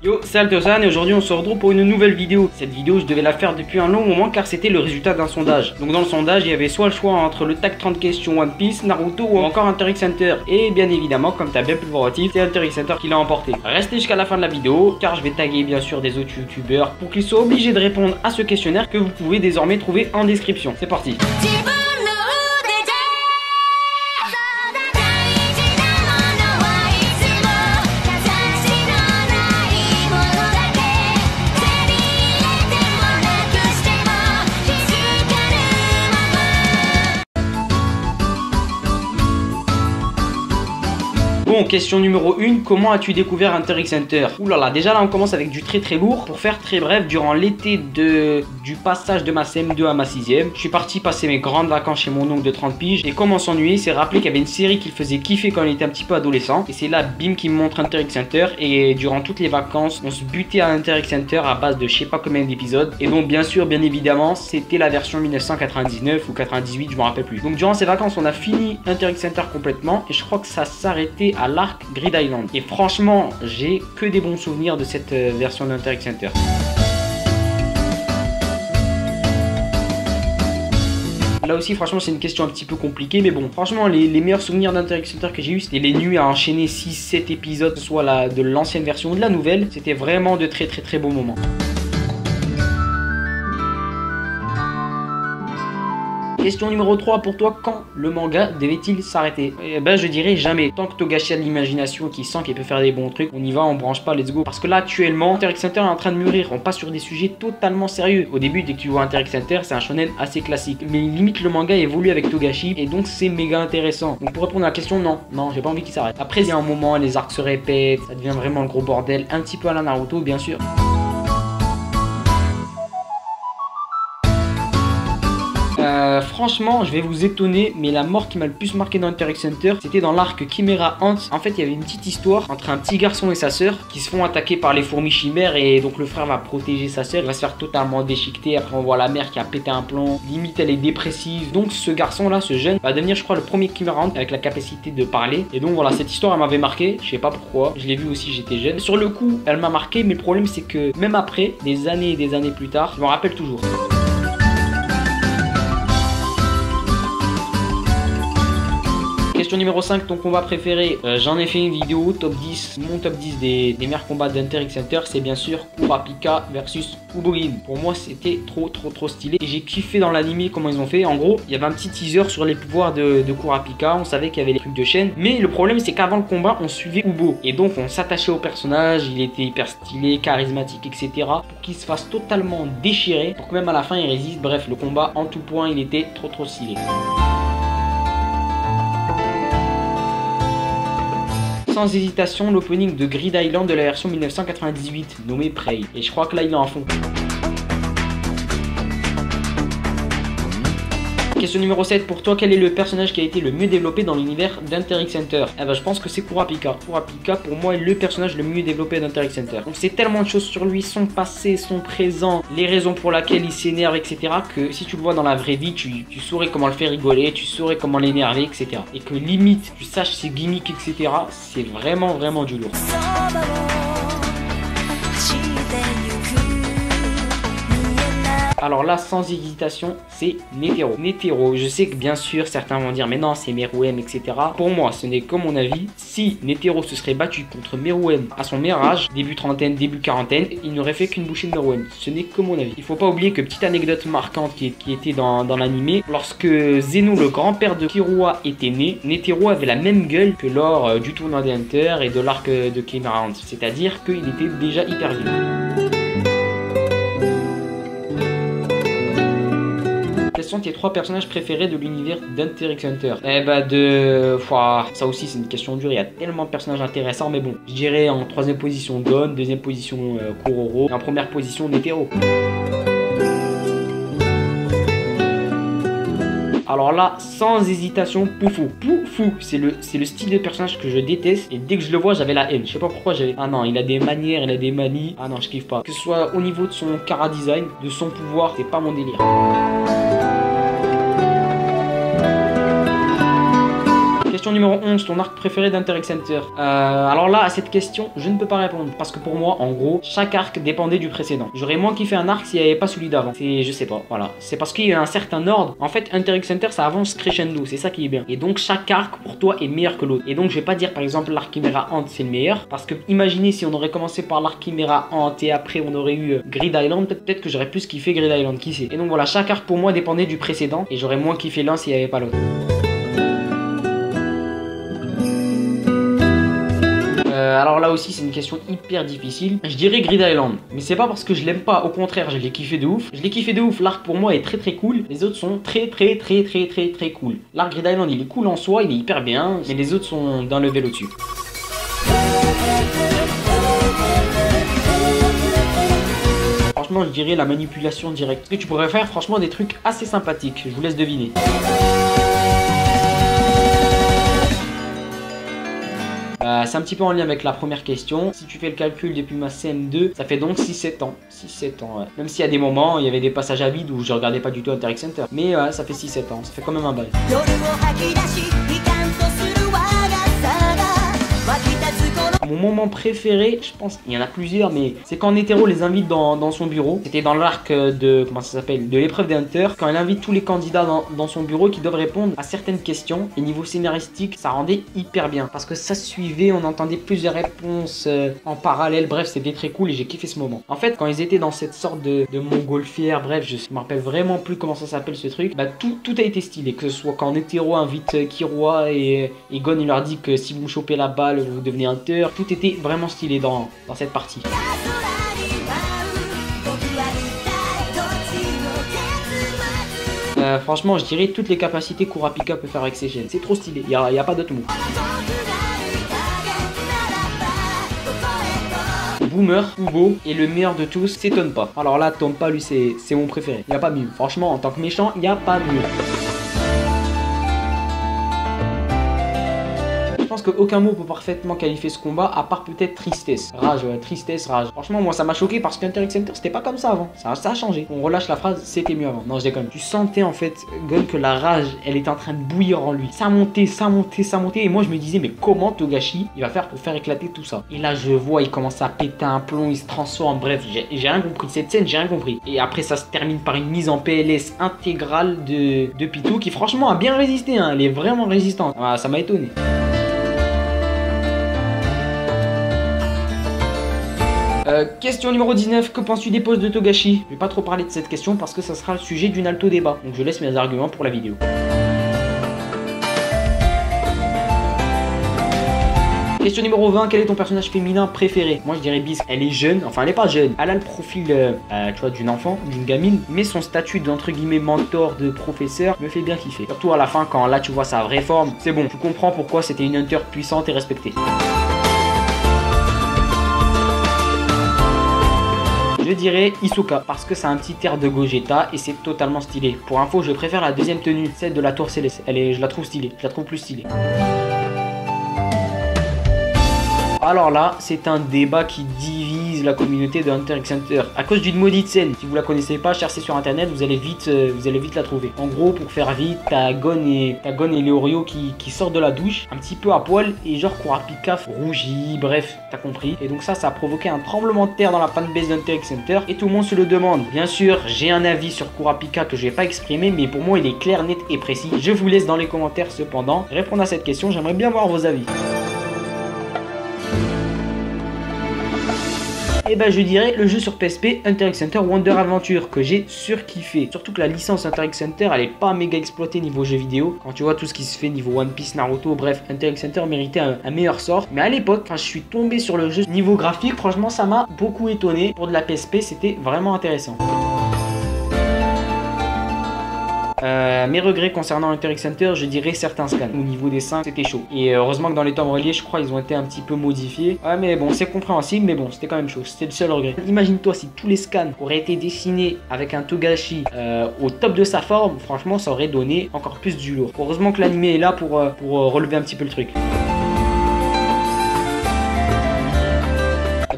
Yo, c'est Altosan et aujourd'hui on se retrouve pour une nouvelle vidéo. Cette vidéo je devais la faire depuis un long moment car c'était le résultat d'un sondage. Donc dans le sondage il y avait soit le choix entre le tag 30 questions One Piece, Naruto ou encore Hunter x Hunter. Et bien évidemment comme t'as bien pu le voir au titre, c'est Hunter x Hunter qui l'a emporté. Restez jusqu'à la fin de la vidéo car je vais taguer bien sûr des autres youtubeurs pour qu'ils soient obligés de répondre à ce questionnaire que vous pouvez désormais trouver en description. C'est parti. Bon, question numéro 1, comment as-tu découvert Hunter x Hunter? Ouh là là, déjà là on commence avec du très lourd. Pour faire très bref, durant l'été du passage de ma CM2 à ma 6ème, je suis parti passer mes grandes vacances chez mon oncle de 30 piges. Et comme on s'ennuyait, il s'est rappelé qu'il y avait une série qu'il faisait kiffer quand il était un petit peu adolescent. Et c'est là, bim, qui me montre Hunter x Hunter. Et durant toutes les vacances, on se butait à Hunter x Hunter à base de je sais pas combien d'épisodes. Et donc bien sûr, bien évidemment, c'était la version 1999 ou 98, je me rappelle plus. Donc durant ces vacances, on a fini Hunter x Hunter complètement. Et je crois que ça s'arrêtait à l'arc Grid Island. Et franchement, j'ai que des bons souvenirs de cette version d'Hunter x Hunter. Là aussi franchement c'est une question un petit peu compliquée, mais bon, franchement les meilleurs souvenirs d'Hunter x Hunter que j'ai eu, c'était les nuits à enchaîner 6-7 épisodes, soit de l'ancienne version ou de la nouvelle. C'était vraiment de très beaux moments. Question numéro 3, pour toi, quand le manga devait-il s'arrêter? Eh ben je dirais jamais. Tant que Togashi a de l'imagination, qui sent qu'il peut faire des bons trucs, on y va, on branche pas, let's go. Parce que là actuellement, Hunter x Hunter est en train de mûrir, on passe sur des sujets totalement sérieux. Au début, dès que tu vois Hunter x Hunter, c'est un shonen assez classique. Mais limite le manga évolue avec Togashi et donc c'est méga intéressant. Donc pour répondre à la question, non, j'ai pas envie qu'il s'arrête. Après il y a un moment, les arcs se répètent, ça devient vraiment le gros bordel, un petit peu à la Naruto bien sûr. Franchement, je vais vous étonner, mais la mort qui m'a le plus marqué dans Hunter x Hunter, c'était dans l'arc Chimera Ant. En fait, il y avait une petite histoire entre un petit garçon et sa sœur qui se font attaquer par les fourmis chimères et donc le frère va protéger sa sœur. Il va se faire totalement déchiqueter. Après, on voit la mère qui a pété un plomb. Limite, elle est dépressive. Donc, ce garçon-là, ce jeune, va devenir, je crois, le premier Chimera Ant avec la capacité de parler. Et donc, voilà, cette histoire, elle m'avait marqué. Je sais pas pourquoi. Je l'ai vu aussi, j'étais jeune. Sur le coup, elle m'a marqué, mais le problème, c'est que même après, des années et des années plus tard, je m'en rappelle toujours. Question numéro 5, ton combat préféré. J'en ai fait une vidéo, top 10, mon top 10 des meilleurs combats d'Hunter x Hunter, c'est bien sûr Kurapika versus Kubogin. Pour moi, c'était trop stylé. Et j'ai kiffé dans l'anime comment ils ont fait. En gros, il y avait un petit teaser sur les pouvoirs de Kurapika. On savait qu'il y avait les trucs de chaîne. Mais le problème, c'est qu'avant le combat, on suivait Kubo. Et donc, on s'attachait au personnage. Il était hyper stylé, charismatique, etc. Pour qu'il se fasse totalement déchirer. Pour que même à la fin, il résiste. Bref, le combat, en tout point, il était trop stylé. Sans hésitation, l'opening de Grid Island de la version 1998, nommé Prey. Et je crois que là, il est en fond. Question numéro 7, pour toi, quel est le personnage qui a été le mieux développé dans l'univers d'Hunter x Hunter? Eh ben, je pense que c'est Kurapika. Kurapika, pour moi, est le personnage le mieux développé d'Hunter x Hunter. On sait tellement de choses sur lui, son passé, son présent, les raisons pour lesquelles il s'énerve, etc. que si tu le vois dans la vraie vie, tu saurais comment le faire rigoler, tu saurais comment l'énerver, etc. Et que limite, tu saches ses gimmicks, etc. C'est vraiment du lourd. Alors là, sans hésitation, c'est Netero. Netero, je sais que bien sûr, certains vont dire, mais non, c'est Meruem, etc. Pour moi, ce n'est que mon avis. Si Netero se serait battu contre Meruem à son meilleur âge, début trentaine, début quarantaine, il n'aurait fait qu'une bouchée de Meruem. Ce n'est que mon avis. Il faut pas oublier que, petite anecdote marquante qui était dans l'anime, lorsque Zeno, le grand-père de Killua, était né, Netero avait la même gueule que lors du tournoi des Hunter et de l'arc de Chimera Ant. C'est-à-dire qu'il était déjà hyper vieux. Quels sont tes 3 personnages préférés de l'univers d'Hunter x Hunter? Eh bah ça aussi c'est une question dure, il y a tellement de personnages intéressants, mais bon, je dirais en 3ème position Gon, 2ème position Kuroro, et en 1ère position Netero. Alors là, sans hésitation, Poufou. Poufou, c'est le style de personnage que je déteste. Et dès que je le vois, j'avais la haine. Je sais pas pourquoi j'avais... Ah non, il a des manières, il a des manies. Ah non, je kiffe pas. Que ce soit au niveau de son chara design, de son pouvoir, c'est pas mon délire. Question numéro 11, ton arc préféré d'Hunter x Hunter. Alors là, à cette question, je ne peux pas répondre. Parce que pour moi, en gros, chaque arc dépendait du précédent. J'aurais moins kiffé un arc s'il n'y avait pas celui d'avant. C'est, je sais pas, voilà. C'est parce qu'il y a un certain ordre. En fait, Hunter x Hunter, ça avance crescendo. C'est ça qui est bien. Et donc, chaque arc pour toi est meilleur que l'autre. Et donc, je vais pas dire par exemple l'arc Chimera Ant c'est le meilleur. Parce que imaginez si on aurait commencé par l'arc Chimera Ant et après on aurait eu Grid Island. Peut-être que j'aurais plus kiffé Grid Island, qui sait. Et donc voilà, chaque arc pour moi dépendait du précédent. Et j'aurais moins kiffé l'un s'il n'y avait pas l'autre. Alors là aussi c'est une question hyper difficile. Je dirais Grid Island, mais c'est pas parce que je l'aime pas, au contraire je l'ai kiffé de ouf. Je l'ai kiffé de ouf, l'arc pour moi est très cool. Les autres sont très cool. L'arc Grid Island il est cool en soi, il est hyper bien, mais les autres sont d'un level au-dessus. Franchement je dirais la manipulation directe. Parce que tu pourrais faire franchement des trucs assez sympathiques, je vous laisse deviner. C'est un petit peu en lien avec la première question. Si tu fais le calcul depuis ma CM2, ça fait donc 6-7 ans. 6-7 ans, ouais. Même s'il y a des moments, il y avait des passages à vide où je regardais pas du tout Hunter x Hunter. Mais ça fait 6-7 ans, ça fait quand même un bail. Mon moment préféré, je pense, il y en a plusieurs, mais c'est quand Netero les invite dans son bureau. C'était dans l'arc de, comment ça s'appelle, de l'épreuve des Hunter. Quand il invite tous les candidats dans son bureau qui doivent répondre à certaines questions. Et niveau scénaristique, ça rendait hyper bien. Parce que ça suivait, on entendait plusieurs réponses en parallèle. Bref, c'était très cool et j'ai kiffé ce moment. En fait, quand ils étaient dans cette sorte de montgolfière, bref, je me rappelle vraiment plus comment ça s'appelle ce truc. Bah, tout a été stylé. Que ce soit quand Netero invite Killua et Gon, il leur dit que si vous chopez la balle, vous devenez Hunter. Tout était vraiment stylé dans cette partie. Franchement, je dirais toutes les capacités Kurapika peut faire avec ses gènes. C'est trop stylé, il y a pas d'autre mot. Boomer, Kubo, et le meilleur de tous, c'est Tonpa. Alors là, Tonpa, lui, c'est mon préféré. Il n'y a pas mieux. Franchement, en tant que méchant, il n'y a pas mieux. Je pense qu'aucun mot peut parfaitement qualifier ce combat, à part peut-être tristesse. Rage, ouais, tristesse, rage. Franchement, moi, ça m'a choqué parce qu'Hunter x Hunter, c'était pas comme ça avant. Ça a changé. On relâche la phrase, c'était mieux avant. Non, je déconne. Tu sentais en fait, Gon, que la rage, elle était en train de bouillir en lui. Ça montait. Et moi, je me disais, mais comment Togashi, il va faire pour faire éclater tout ça? Et là, je vois, il commence à péter un plomb, il se transforme. Bref, j'ai rien compris de cette scène, j'ai rien compris. Et après, ça se termine par une mise en PLS intégrale de Pitou qui, franchement, a bien résisté. Hein. Elle est vraiment résistante. Ah, ça m'a étonné. Question numéro 19, que penses-tu des poses de Togashi? Je vais pas trop parler de cette question parce que ça sera le sujet du Naruto débat, donc je laisse mes arguments pour la vidéo. Question numéro 20, quel est ton personnage féminin préféré? Moi je dirais Bisque. Elle est jeune, enfin elle est pas jeune. Elle a le profil, tu vois, d'une enfant, d'une gamine. Mais son statut d'entre guillemets mentor, de professeur, me fait bien kiffer. Surtout à la fin quand là tu vois sa vraie forme. C'est bon, tu comprends pourquoi c'était une Hunter puissante et respectée. Je dirais Hisoka parce que ça a un petit air de Gogeta et c'est totalement stylé. Pour info, je préfère la deuxième tenue, celle de la tour céleste. Je la trouve stylée, je la trouve plus stylée. Alors là, c'est un débat qui divise la communauté de Hunter x Hunter à cause d'une maudite scène. Si vous la connaissez pas, cherchez sur internet, vous allez vite la trouver. En gros, pour faire vite, t'as Gon et Leorio qui sortent de la douche, un petit peu à poil, et genre Kurapika rougit, bref, t'as compris. Et donc ça a provoqué un tremblement de terre dans la fanbase d'Hunter x Hunter, et tout le monde se le demande. Bien sûr, j'ai un avis sur Kurapika que je vais pas exprimer, mais pour moi il est clair, net et précis. Je vous laisse dans les commentaires cependant répondre à cette question, j'aimerais bien voir vos avis. Et bah je dirais le jeu sur PSP Hunter x Hunter Wonder Adventure que j'ai surkiffé. Surtout que la licence Hunter x Hunter elle est pas méga exploitée niveau jeu vidéo. Quand tu vois tout ce qui se fait niveau One Piece, Naruto, bref, Hunter x Hunter méritait un meilleur sort. Mais à l'époque, quand je suis tombé sur le jeu niveau graphique, franchement ça m'a beaucoup étonné. Pour de la PSP c'était vraiment intéressant. Mes regrets concernant Hunter x Hunter, je dirais certains scans. Au niveau des seins, c'était chaud. Et heureusement que dans les tomes reliés, je crois, ils ont été un petit peu modifiés. Ouais, mais bon, c'est compréhensible, mais bon, c'était quand même chaud. C'était le seul regret. Imagine-toi si tous les scans auraient été dessinés avec un Togashi au top de sa forme, franchement, ça aurait donné encore plus du lourd. Heureusement que l'anime est là pour relever un petit peu le truc.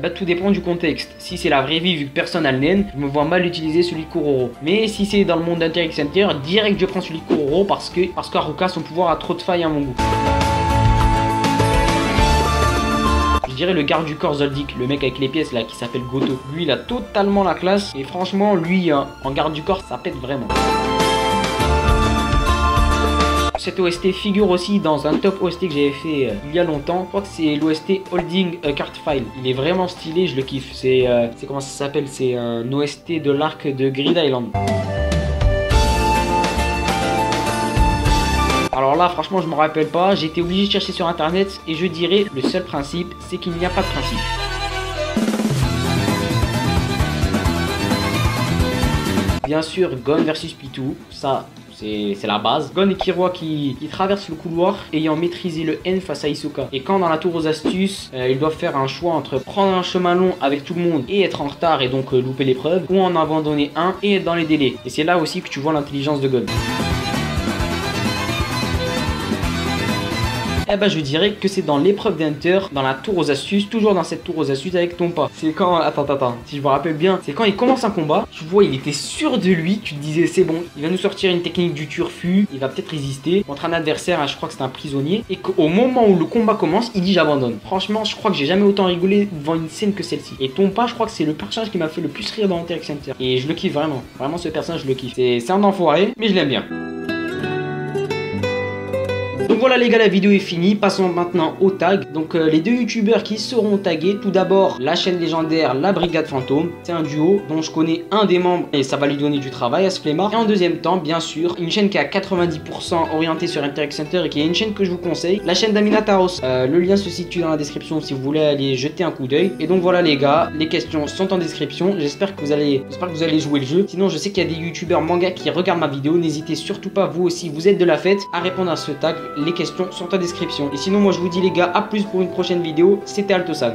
Bah, tout dépend du contexte. Si c'est la vraie vie, vu que personne n'a le naine, je me vois mal utiliser celui de Kuroro. Mais si c'est dans le monde d'Hunter x Hunter, direct je prends celui de Kuroro parce que Haruka, son pouvoir a trop de failles à mon goût. je dirais le garde du corps Zoldyck, le mec avec les pièces là qui s'appelle Goto. Lui il a totalement la classe et franchement lui en garde du corps ça pète vraiment. Cette OST figure aussi dans un top OST que j'avais fait il y a longtemps. Je crois que c'est l'OST Holding a Card File. Il est vraiment stylé, je le kiffe. C'est comment ça s'appelle? C'est un OST de l'arc de Grid Island. Alors là, franchement, je me rappelle pas. J'ai été obligé de chercher sur internet et je dirais le seul principe, c'est qu'il n'y a pas de principe. Bien sûr, Gon versus Pitou, ça. C'est la base. Gon et Killua qui traversent le couloir ayant maîtrisé le N face à Hisoka. Et quand dans la tour aux astuces, ils doivent faire un choix entre prendre un chemin long avec tout le monde et être en retard et donc louper l'épreuve, ou en abandonner un et être dans les délais. Et c'est là aussi que tu vois l'intelligence de Gon. Eh ben je dirais que c'est dans l'épreuve d'Hunter, dans la tour aux astuces, toujours dans cette tour aux astuces avec Tompa. C'est quand, attends, si je me rappelle bien, c'est quand il commence un combat, tu vois il était sûr de lui, tu te disais c'est bon, il va nous sortir une technique du turfu, il va peut-être résister contre un adversaire, je crois que c'est un prisonnier, et qu'au moment où le combat commence, il dit j'abandonne. Franchement je crois que j'ai jamais autant rigolé devant une scène que celle-ci. Et Tompa je crois que c'est le personnage qui m'a fait le plus rire dans Hunter x Hunter. Et je le kiffe vraiment, vraiment ce personnage je le kiffe. C'est un enfoiré, mais je l'aime bien. Donc voilà les gars, la vidéo est finie, passons maintenant au tag. Donc les deux youtubeurs qui seront tagués, tout d'abord la chaîne légendaire La Brigade Fantôme, c'est un duo dont je connais un des membres et ça va lui donner du travail à ce flemmard. Et en deuxième temps, bien sûr, une chaîne qui est à 90% orientée sur Hunter x Hunter et qui est une chaîne que je vous conseille, la chaîne d'Aminataros. Le lien se situe dans la description si vous voulez aller jeter un coup d'œil. Et donc voilà les gars, les questions sont en description, j'espère que vous allez jouer le jeu. Sinon je sais qu'il y a des youtubeurs manga qui regardent ma vidéo, n'hésitez surtout pas vous aussi, vous êtes de la fête, à répondre à ce tag. Les questions sont en description. Et sinon moi je vous dis les gars, à plus pour une prochaine vidéo. C'était Altosag.